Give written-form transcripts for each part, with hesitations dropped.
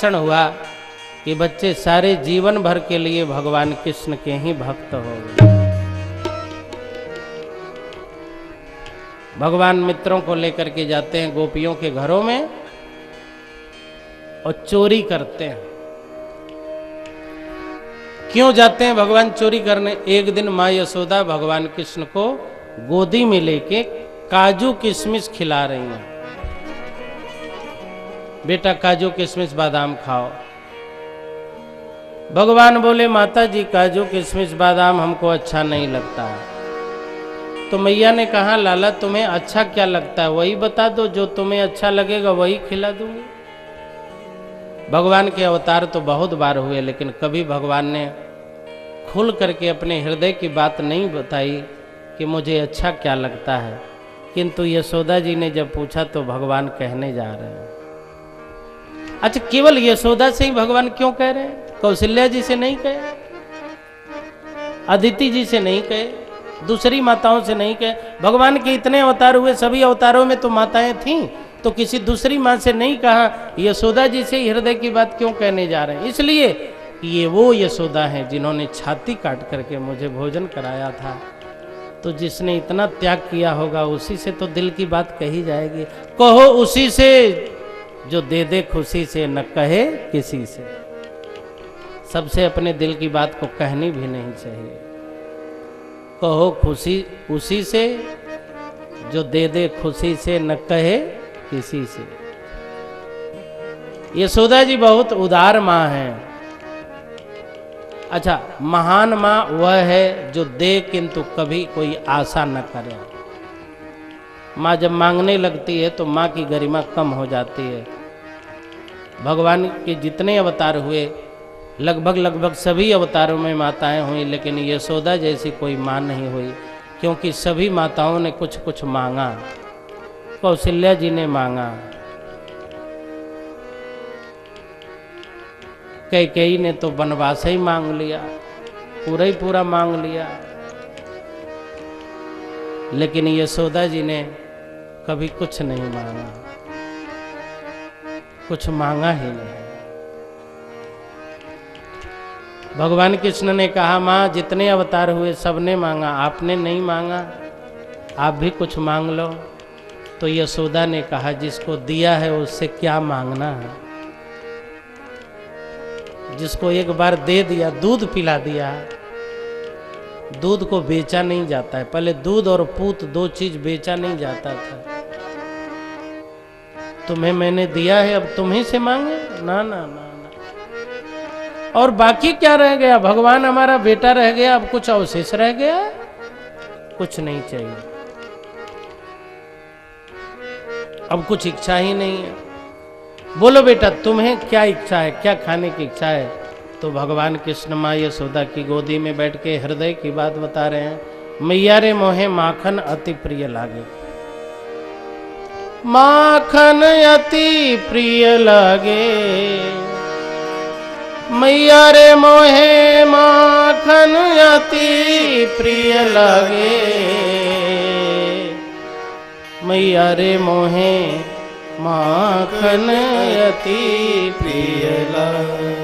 हुआ कि बच्चे सारे जीवन भर के लिए भगवान कृष्ण के ही भक्त हो गए। भगवान मित्रों को लेकर के जाते हैं गोपियों के घरों में और चोरी करते हैं। क्यों जाते हैं भगवान चोरी करने? एक दिन माँ यशोदा भगवान कृष्ण को गोदी में लेके काजू किशमिश खिला रही हैं। बेटा काजू किशमिश बादाम खाओ। भगवान बोले माता जी काजू किशमिश बादाम हमको अच्छा नहीं लगता। तो मैया ने कहा लाला तुम्हें अच्छा क्या लगता है वही बता दो, जो तुम्हें अच्छा लगेगा वही खिला दूंगी। भगवान के अवतार तो बहुत बार हुए लेकिन कभी भगवान ने खुल करके अपने हृदय की बात नहीं बताई कि मुझे अच्छा क्या लगता है। किंतु यशोदा जी ने जब पूछा तो भगवान कहने जा रहे हैं। अच्छा केवल यशोदा से ही भगवान क्यों कह रहे हैं? कौशल्या जी से नहीं कहे, अदिति जी से नहीं कहे, दूसरी माताओं से नहीं कहे। भगवान के इतने अवतार हुए, सभी अवतारों में तो माताएं थीं, तो किसी दूसरी माँ से नहीं कहा। यशोदा जी से हृदय की बात क्यों कहने जा रहे हैं? इसलिए ये वो यशोदा हैं जिन्होंने छाती काट करके मुझे भोजन कराया था। तो जिसने इतना त्याग किया होगा उसी से तो दिल की बात कही जाएगी। कहो उसी से जो दे दे खुशी से, न कहे किसी से। सबसे अपने दिल की बात को कहनी भी नहीं चाहिए। कहो खुशी उसी से जो दे दे खुशी से, न कहे किसी से। यशोदा जी बहुत उदार माँ हैं। अच्छा महान माँ वह है जो दे किंतु कभी कोई आशा न करे। माँ जब मांगने लगती है तो माँ की गरिमा कम हो जाती है। भगवान के जितने अवतार हुए लगभग सभी अवतारों में माताएं हुई, लेकिन यशोदा जैसी कोई माँ नहीं हुई, क्योंकि सभी माताओं ने कुछ कुछ मांगा। कौशल्या जी ने मांगा, कैकेयी ने तो वनवास ही मांग लिया, पूरा ही पूरा मांग लिया, लेकिन यशोदा जी ने कभी कुछ नहीं मांगा, कुछ मांगा ही नहीं। भगवान कृष्ण ने कहा माँ जितने अवतार हुए सबने मांगा, आपने नहीं मांगा, आप भी कुछ मांग लो। तो यशोदा ने कहा जिसको दिया है उससे क्या मांगना है। जिसको एक बार दे दिया, दूध पिला दिया, दूध को बेचा नहीं जाता है। पहले दूध और पूत दो चीज बेचा नहीं जाता था। तुम्हें मैंने दिया है अब तुम्ही से मांगे? ना ना ना। और बाकी क्या रह गया? भगवान हमारा बेटा रह गया, अब कुछ अवशेष रह गया? कुछ नहीं चाहिए, अब कुछ इच्छा ही नहीं है। बोलो बेटा तुम्हें क्या इच्छा है, क्या खाने की इच्छा है? तो भगवान कृष्ण माँ यशोदा की गोदी में बैठ के हृदय की बात बता रहे हैं। मैया रे मोहे माखन अति प्रिय लागे, माखन अति प्रिय लागे। मैया रे मोहे माखन अति प्रिय लागे, मैया रे मोहे माखन अति प्रिय लागे।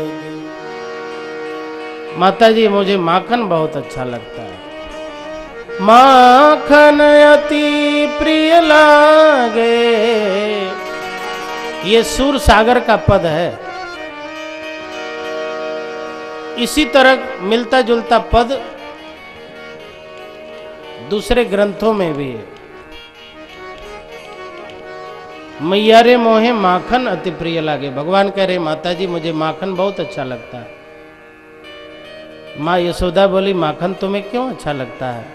माता जी मुझे माखन बहुत अच्छा लगता है। माखन अति प्रिय लागे, ये सूर सागर का पद है। इसी तरह मिलता जुलता पद दूसरे ग्रंथों में भी है। मैया रे मोहे माखन अति प्रिय लागे। भगवान कह रहे माता जी मुझे माखन बहुत अच्छा लगता है। माँ यशोदा बोली माखन तुम्हें क्यों अच्छा लगता है?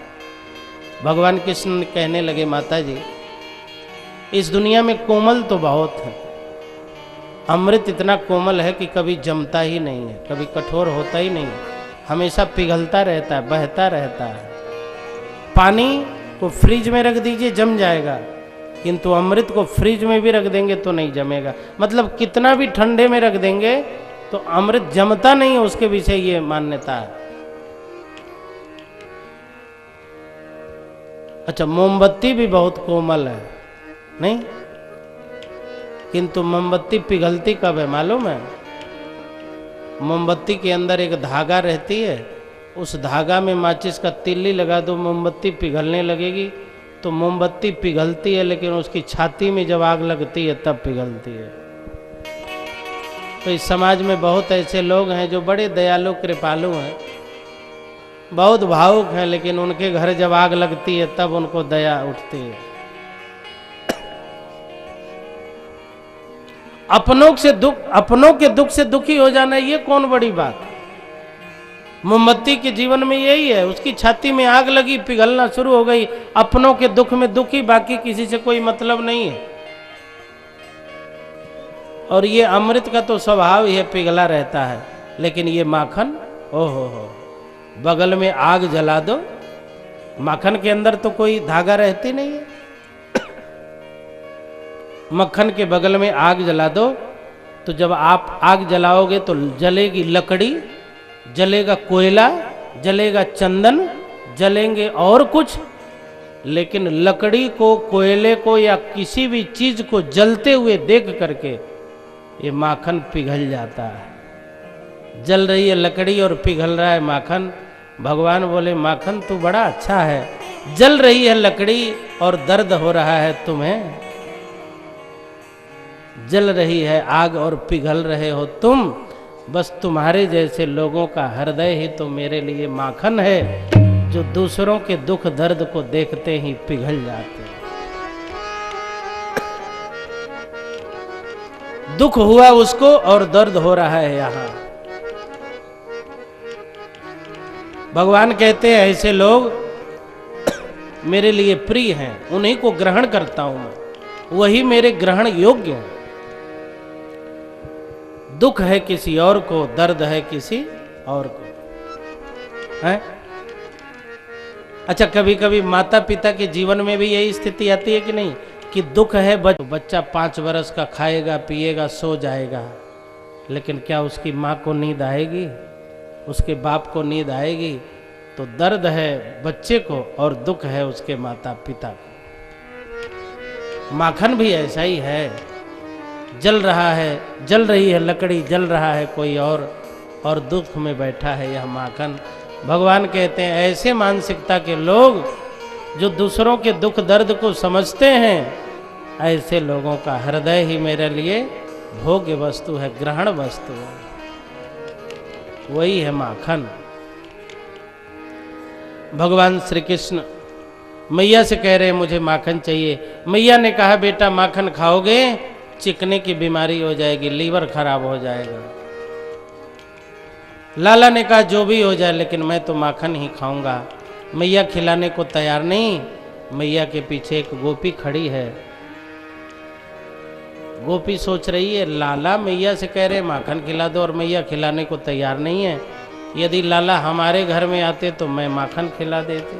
भगवान कृष्ण कहने लगे माता जी इस दुनिया में कोमल तो बहुत है, अमृत इतना कोमल है कि कभी जमता ही नहीं है, कभी कठोर होता ही नहीं है, हमेशा पिघलता रहता है, बहता रहता है। पानी को फ्रिज में रख दीजिए जम जाएगा, किंतु अमृत को फ्रिज में भी रख देंगे तो नहीं जमेगा। मतलब कितना भी ठंडे में रख देंगे तो अमृत जमता नहीं है, उसके विषय ये मान्यता है। अच्छा मोमबत्ती भी बहुत कोमल है नहीं, किंतु मोमबत्ती पिघलती कब है मालूम है? मोमबत्ती के अंदर एक धागा रहती है, उस धागा में माचिस का तिल्ली लगा दो, मोमबत्ती पिघलने लगेगी। तो मोमबत्ती पिघलती है, लेकिन उसकी छाती में जब आग लगती है तब पिघलती है। तो इस समाज में बहुत ऐसे लोग हैं जो बड़े दयालु कृपालु हैं, बहुत भावुक हैं, लेकिन उनके घर जब आग लगती है तब उनको दया उठती है। अपनों के दुख से दुखी हो जाना, ये कौन बड़ी बात है। मोमबत्ती के जीवन में यही है, उसकी छाती में आग लगी, पिघलना शुरू हो गई, अपनों के दुख में दुखी, बाकी किसी से कोई मतलब नहीं है। और ये अमृत का तो स्वभाव ही है, पिघला रहता है। लेकिन ये माखन, ओहो हो, बगल में आग जला दो, माखन के अंदर तो कोई धागा रहती नहीं है। मक्खन के बगल में आग जला दो, तो जब आप आग जलाओगे तो जलेगी लकड़ी, जलेगा कोयला, जलेगा चंदन, जलेंगे और कुछ, लेकिन लकड़ी को, कोयले को या किसी भी चीज को जलते हुए देख करके ये माखन पिघल जाता है। जल रही है लकड़ी और पिघल रहा है माखन। भगवान बोले माखन तू बड़ा अच्छा है, जल रही है लकड़ी और दर्द हो रहा है तुम्हें, जल रही है आग और पिघल रहे हो तुम, बस तुम्हारे जैसे लोगों का हृदय ही तो मेरे लिए माखन है, जो दूसरों के दुख दर्द को देखते ही पिघल जाते हैं। दुख हुआ उसको और दर्द हो रहा है यहां। भगवान कहते हैं ऐसे लोग मेरे लिए प्रिय हैं, उन्हीं को ग्रहण करता हूं मैं, वही मेरे ग्रहण योग्य हैं। दुख है किसी और को, दर्द है किसी और को, है? अच्छा, कभी कभी माता पिता के जीवन में भी यही स्थिति आती है कि नहीं, कि दुख है, बच्चा 5 वर्ष का खाएगा पिएगा सो जाएगा, लेकिन क्या उसकी माँ को नींद आएगी, उसके बाप को नींद आएगी? तो दर्द है बच्चे को और दुख है उसके माता पिता को। माखन भी ऐसा ही है, जल रहा है, जल रही है लकड़ी, जल रहा है कोई और दुख में बैठा है यह माखन। भगवान कहते हैं ऐसे मानसिकता के लोग जो दूसरों के दुख दर्द को समझते हैं, ऐसे लोगों का हृदय ही मेरे लिए भोग्य वस्तु है, ग्रहण वस्तु है, वही है माखन। भगवान श्री कृष्ण मैया से कह रहे मुझे माखन चाहिए। मैया ने कहा बेटा माखन खाओगे चिकने की बीमारी हो जाएगी, लीवर खराब हो जाएगा। लाला ने कहा जो भी हो जाए लेकिन मैं तो माखन ही खाऊंगा। मैया खिलाने को तैयार नहीं। मैया के पीछे एक गोपी खड़ी है। गोपी सोच रही है लाला मैया से कह रहे माखन खिला दो और मैया खिलाने को तैयार नहीं है। यदि लाला हमारे घर में आते तो मैं माखन खिला देती।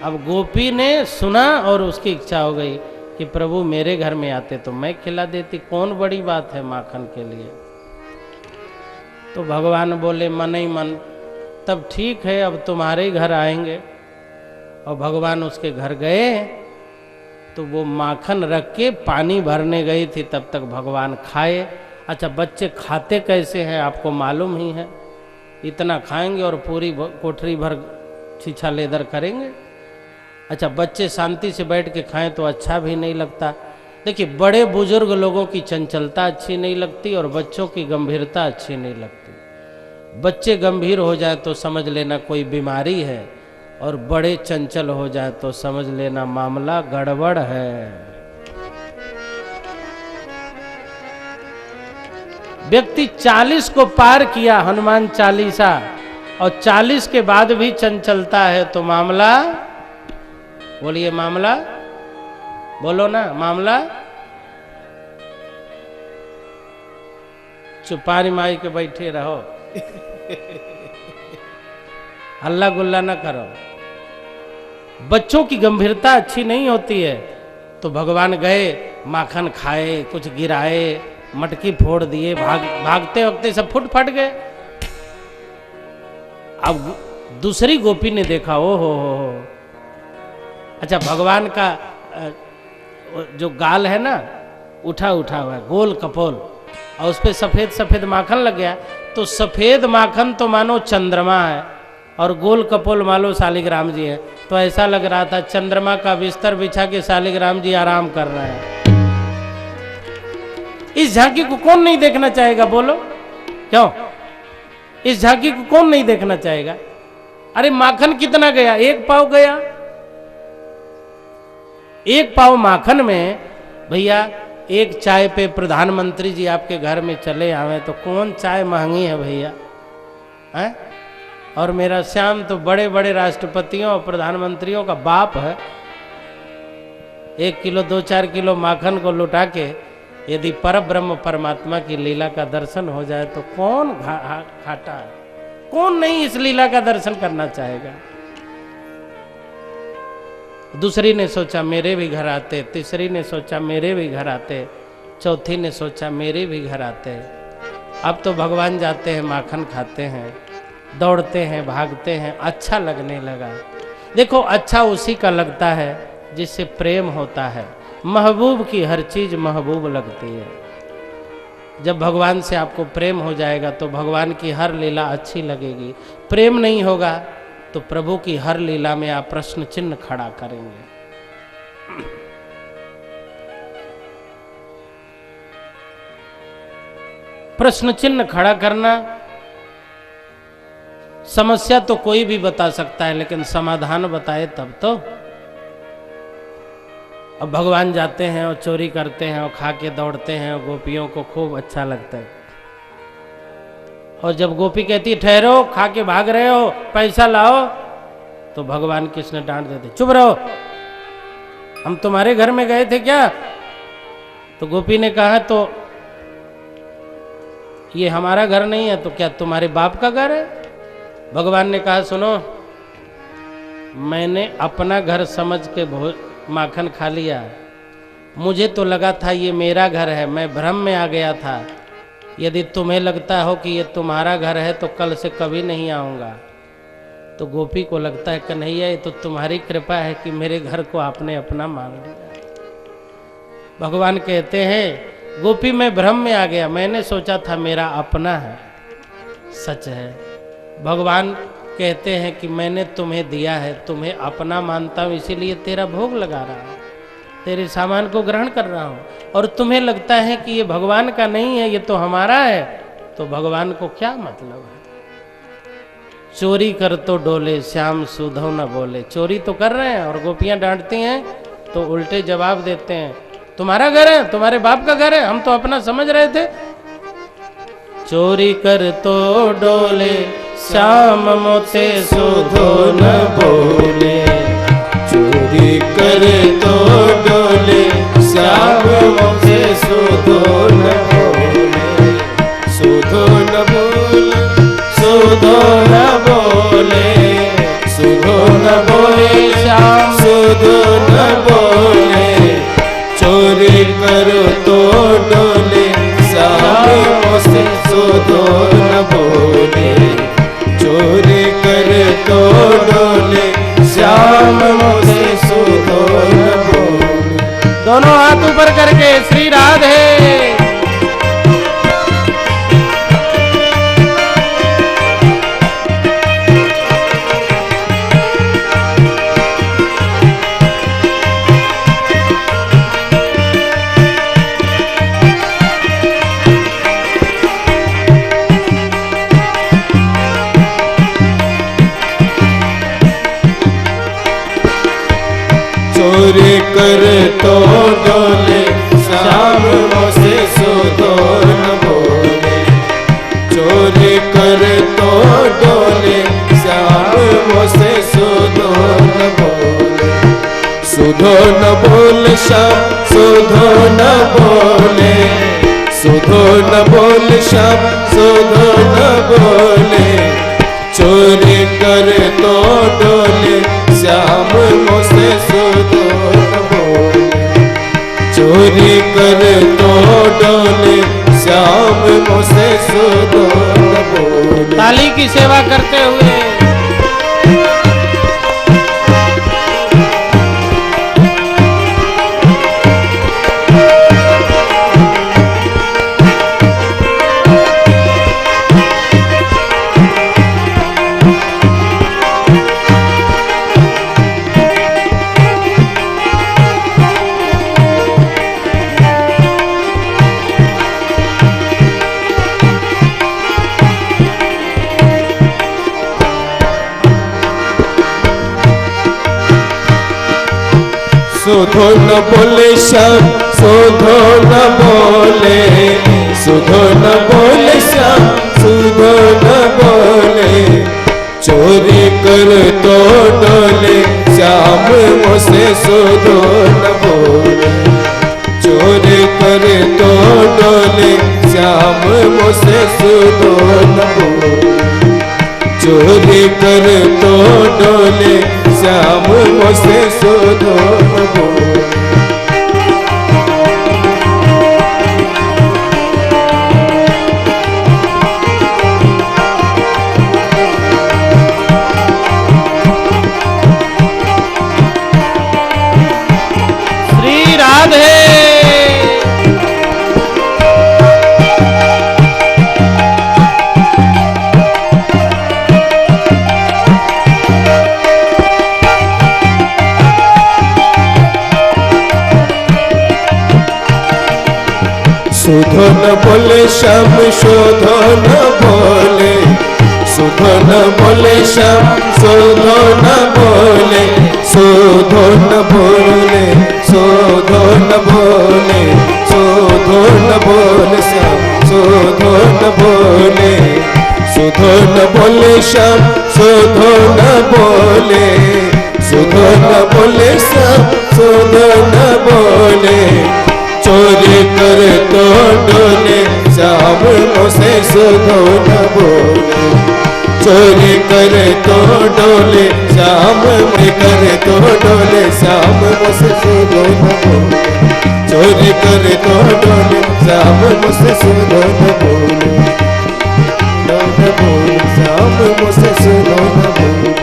अब गोपी ने सुना और उसकी इच्छा हो गई कि प्रभु मेरे घर में आते तो मैं खिला देती, कौन बड़ी बात है माखन के लिए। तो भगवान बोले मन ही मन, तब ठीक है अब तुम्हारे ही घर आएंगे। और भगवान उसके घर गए तो वो माखन रख के पानी भरने गई थी, तब तक भगवान खाए। अच्छा, बच्चे खाते कैसे हैं आपको मालूम ही है, इतना खाएंगे और पूरी कोठरी भर छीछा लेदर करेंगे। अच्छा, बच्चे शांति से बैठ के खाएं तो अच्छा भी नहीं लगता। देखिए, बड़े बुजुर्ग लोगों की चंचलता अच्छी नहीं लगती और बच्चों की गंभीरता अच्छी नहीं लगती। बच्चे गंभीर हो जाए तो समझ लेना कोई बीमारी है, और बड़े चंचल हो जाए तो समझ लेना मामला गड़बड़ है। व्यक्ति 40 को पार किया हनुमान चालीसा और 40 के बाद भी चंचलता है तो मामला, बोलिए मामला, बोलो ना मामला। चुपारी माई के बैठे रहो, हल्ला गुल्ला ना करो। बच्चों की गंभीरता अच्छी नहीं होती है। तो भगवान गए, माखन खाए, कुछ गिराए, मटकी फोड़ दिए, भागते वक्ते सब फुट फट गए। अब दूसरी गोपी ने देखा, ओ हो। अच्छा, भगवान का जो गाल है ना उठा उठा हुआ है, गोल कपोल, और उस पर सफ़ेद सफ़ेद माखन लग गया, तो सफ़ेद माखन तो मानो चंद्रमा है और गोल कपोल मानो शालिग्राम जी है। तो ऐसा लग रहा था चंद्रमा का बिस्तर बिछा के शालिग्राम जी आराम कर रहे हैं। इस झांकी को कौन नहीं देखना चाहेगा, बोलो क्यों? इस झांकी को कौन नहीं देखना चाहेगा? अरे माखन कितना गया? 1 पाव गया। 1 पाव माखन में भैया एक चाय पे प्रधानमंत्री जी आपके घर में चले आवे तो कौन चाय महंगी है भैया, हैं? और मेरा श्याम तो बड़े बड़े राष्ट्रपतियों और प्रधानमंत्रियों का बाप है। 1 किलो 2-4 किलो माखन को लुटा के यदि परब्रह्म परमात्मा की लीला का दर्शन हो जाए तो कौन घाटा है? कौन नहीं इस लीला का दर्शन करना चाहेगा? दूसरी ने सोचा मेरे भी घर आते, तीसरी ने सोचा मेरे भी घर आते, चौथी ने सोचा मेरे भी घर आते। अब तो भगवान जाते हैं, माखन खाते हैं, दौड़ते हैं, भागते हैं, अच्छा लगने लगा। देखो अच्छा उसी का लगता है जिससे प्रेम होता है। महबूब की हर चीज महबूब लगती है। जब भगवान से आपको प्रेम हो जाएगा तो भगवान की हर लीला अच्छी लगेगी। प्रेम नहीं होगा तो प्रभु की हर लीला में आप प्रश्न चिन्ह खड़ा करेंगे। प्रश्न चिन्ह खड़ा करना, समस्या तो कोई भी बता सकता है लेकिन समाधान बताए तब तो। अब भगवान जाते हैं और चोरी करते हैं और खा के दौड़ते हैं और गोपियों को खूब अच्छा लगता है। और जब गोपी कहती है ठहरो, खा के भाग रहे हो, पैसा लाओ, तो भगवान कृष्ण डांट देते चुप रहो, हम तुम्हारे घर में गए थे क्या? तो गोपी ने कहा तो ये हमारा घर नहीं है, तो क्या तुम्हारे बाप का घर है? भगवान ने कहा सुनो, मैंने अपना घर समझ के माखन खा लिया, मुझे तो लगा था ये मेरा घर है, मैं भ्रम में आ गया था। यदि तुम्हें लगता हो कि ये तुम्हारा घर है तो कल से कभी नहीं आऊँगा। तो गोपी को लगता है कन्हैया ये तो तुम्हारी कृपा है कि मेरे घर को आपने अपना मान लिया। भगवान कहते हैं गोपी मैं भ्रम में आ गया, मैंने सोचा था मेरा अपना है, सच है। भगवान कहते हैं कि मैंने तुम्हें दिया है, तुम्हें अपना मानता हूँ, इसीलिए तेरा भोग लगा रहा हूँ, तेरे सामान को ग्रहण कर रहा हूँ। और तुम्हें लगता है कि ये भगवान का नहीं है, ये तो हमारा है, तो भगवान को क्या मतलब है? चोरी कर तो डोले श्याम सुधो न बोले। चोरी तो कर रहे हैं और गोपियां डांटती हैं तो उल्टे जवाब देते हैं तुम्हारा घर है, तुम्हारे बाप का घर है, हम तो अपना समझ रहे थे। चोरी कर तो डोले श्याम मोते सुधो न बोले। चोरी कर तो डोले श्याम मोते सुधो न बोले। सुधो न बोले, सुधो न बोले, सुधो न बोले श्याम सुधो न बोले। चोरी कर तो डोले श्याम मोते सुधो न बोले। चोरी कर तो डोले श्याम मोते सुधो न बोले। दोनों हाथ ऊपर करके श्री राधे। चोरी कर तो डोले श्याम मोते सुधो न बोले। चोरी कर तो डोले श्याम मोते सुधो न बोले। सुधो न बोल श्याम सुधो न बोले। सुधो न बोल श्याम सुधो न बोले। चोरी कर तो डोले श्याम मोते सुधो न बोले। चोरी कर तो डोले श्याम मोते सुधो न बोले। ताली की सेवा करते हुए सुधो न बोले श्याम सुधो न बोले, सुधो न बोले श्याम सुधो न बोले, चोरी कर तो डोले श्याम मुझसे सुधो न बोले, चोरी कर तो डोले श्याम मुझसे सुधो न बोले, चोरी कर तो डोले श्याम मुझसे सुधो न बोले। सुधो न बोले श्याम शोधो न बोले, सुधो न बोले श्याम शोधो न बोले, शोधो न बोले, शोधो न बोले, शोधो न बोले श्याम शोधो न बोले, सुधो न बोले श्याम शोधो न बोले, सुधो न बोले श्याम शोधो न बोले, चोरी कर तो डोले श्याम मुझसे सुधो न बोले, चोरी कर तो डोले श्याम में कर तो डोले श्याम मुझसे सुधो न बोले, चोरी कर तो डोले श्याम मुझसे सुधो न बोले, न बोले श्याम मुझसे सुधो न बोले,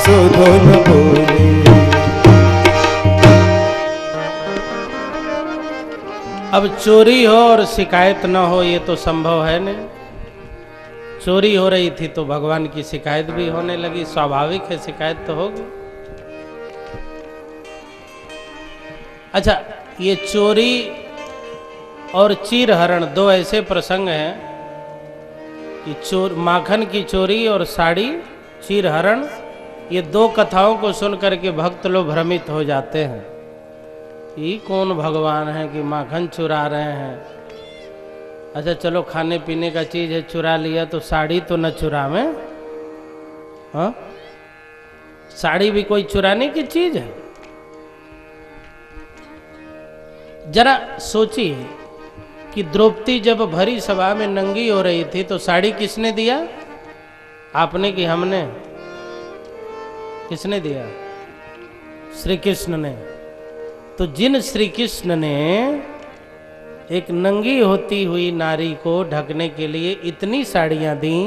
सुधो न बोले। अब चोरी हो और शिकायत न हो ये तो संभव है नहीं। चोरी हो रही थी तो भगवान की शिकायत भी होने लगी, स्वाभाविक है शिकायत तो होगी। अच्छा, ये चोरी और चीरहरण दो ऐसे प्रसंग हैं कि माखन की चोरी और साड़ी चीरहरण, ये दो कथाओं को सुन करके भक्त लोग भ्रमित हो जाते हैं। ये कौन भगवान है कि माखन चुरा रहे हैं। अच्छा चलो, खाने पीने का चीज है, चुरा लिया तो साड़ी तो न चुरावे। हाँ, साड़ी भी कोई चुराने की चीज है? जरा सोचिए कि द्रौपदी जब भरी सभा में नंगी हो रही थी तो साड़ी किसने दिया? आपने कि हमने? किसने दिया? श्री कृष्ण ने। तो जिन श्री कृष्ण ने एक नंगी होती हुई नारी को ढकने के लिए इतनी साड़ियां दी,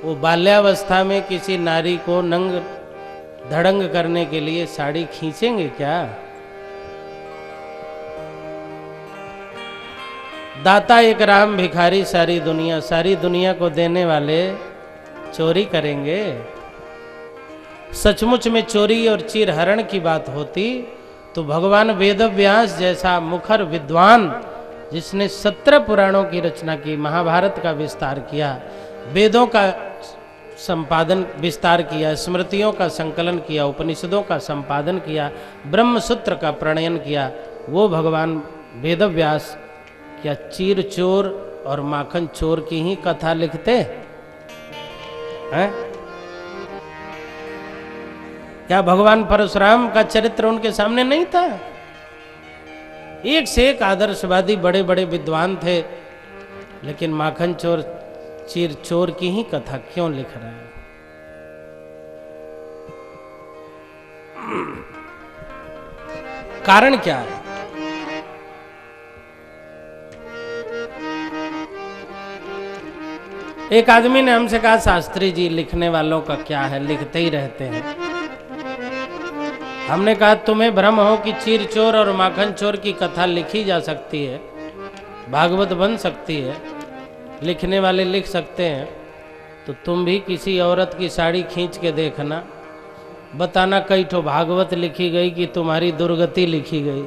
वो बाल्यावस्था में किसी नारी को नंग धड़ंग करने के लिए साड़ी खींचेंगे क्या? दाता एक राम भिखारी सारी दुनिया को देने वाले चोरी करेंगे? सचमुच में चोरी और चीरहरण की बात होती तो भगवान वेदव्यास जैसा मुखर विद्वान, जिसने 17 पुराणों की रचना की, महाभारत का विस्तार किया, वेदों का संपादन विस्तार किया, स्मृतियों का संकलन किया, उपनिषदों का संपादन किया, ब्रह्म सूत्र का प्रणयन किया, वो भगवान वेदव्यास क्या चीर चोर और माखन चोर की ही कथा लिखते हैं? क्या भगवान परशुराम का चरित्र उनके सामने नहीं था? एक से एक आदर्शवादी बड़े बड़े विद्वान थे, लेकिन माखन चोर चीर चोर की ही कथा क्यों लिख रहे हैं? कारण क्या है? एक आदमी ने हमसे कहा, शास्त्री जी लिखने वालों का क्या है, लिखते ही रहते हैं। हमने कहा तुम्हें भ्रम हो कि चीर चोर और माखन चोर की कथा लिखी जा सकती है, भागवत बन सकती है, लिखने वाले लिख सकते हैं, तो तुम भी किसी औरत की साड़ी खींच के देखना, बताना कई ठो भागवत लिखी गई कि तुम्हारी दुर्गति लिखी गई।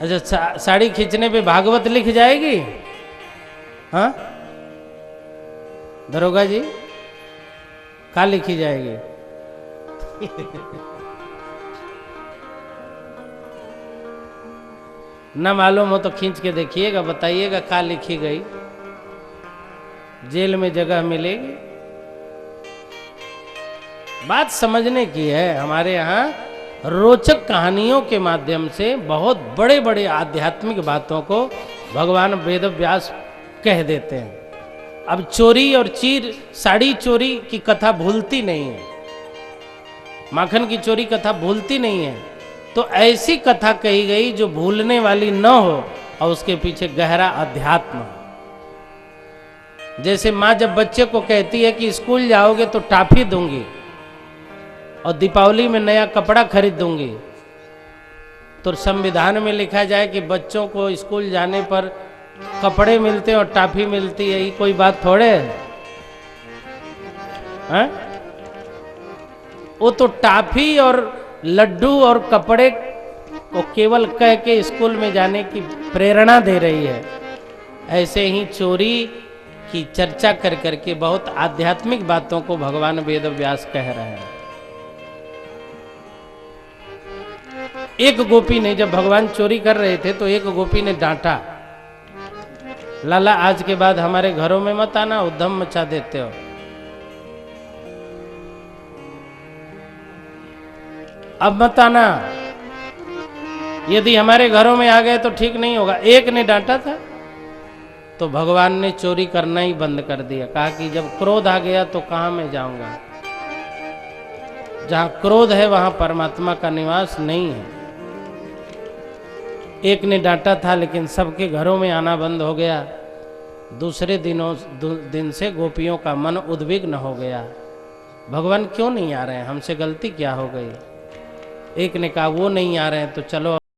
अच्छा, साड़ी खींचने पे भागवत लिख जाएगी? हाँ दरोगा जी, क्या लिखी जाएगी? न मालूम हो तो खींच के देखिएगा, बताइएगा क्या लिखी गई, जेल में जगह मिलेगी। बात समझने की है। हमारे यहाँ रोचक कहानियों के माध्यम से बहुत बड़े बड़े आध्यात्मिक बातों को भगवान वेद व्यास कह देते हैं। अब चोरी और चीर साड़ी चोरी की कथा भूलती नहीं है, माखन की चोरी कथा भूलती नहीं है, तो ऐसी कथा कही गई जो भूलने वाली न हो और उसके पीछे गहरा अध्यात्म हो। जैसे माँ जब बच्चे को कहती है कि स्कूल जाओगे तो टॉफी दूंगी और दीपावली में नया कपड़ा खरीद दूंगी, तो संविधान में लिखा जाए कि बच्चों को स्कूल जाने पर कपड़े मिलते हैं और टॉफी मिलती है, ये कोई बात थोड़े है? वो तो टॉफी और लड्डू और कपड़े को केवल कह के स्कूल में जाने की प्रेरणा दे रही है। ऐसे ही चोरी की चर्चा कर करके बहुत आध्यात्मिक बातों को भगवान वेद व्यास कह रहे हैं। एक गोपी ने, जब भगवान चोरी कर रहे थे तो एक गोपी ने डांटा, लाला आज के बाद हमारे घरों में मत आना, उद्यम मचा देते हो। अब मत आना, यदि हमारे घरों में आ गए तो ठीक नहीं होगा। एक ने डांटा था तो भगवान ने चोरी करना ही बंद कर दिया। कहा कि जब क्रोध आ गया तो कहां मैं जाऊंगा, जहां क्रोध है वहां परमात्मा का निवास नहीं है। एक ने डांटा था लेकिन सबके घरों में आना बंद हो गया। दूसरे दिन से गोपियों का मन उद्विग्न हो गया, भगवान क्यों नहीं आ रहे हैं, हमसे गलती क्या हो गई। एक ने कहा वो नहीं आ रहे हैं तो चलो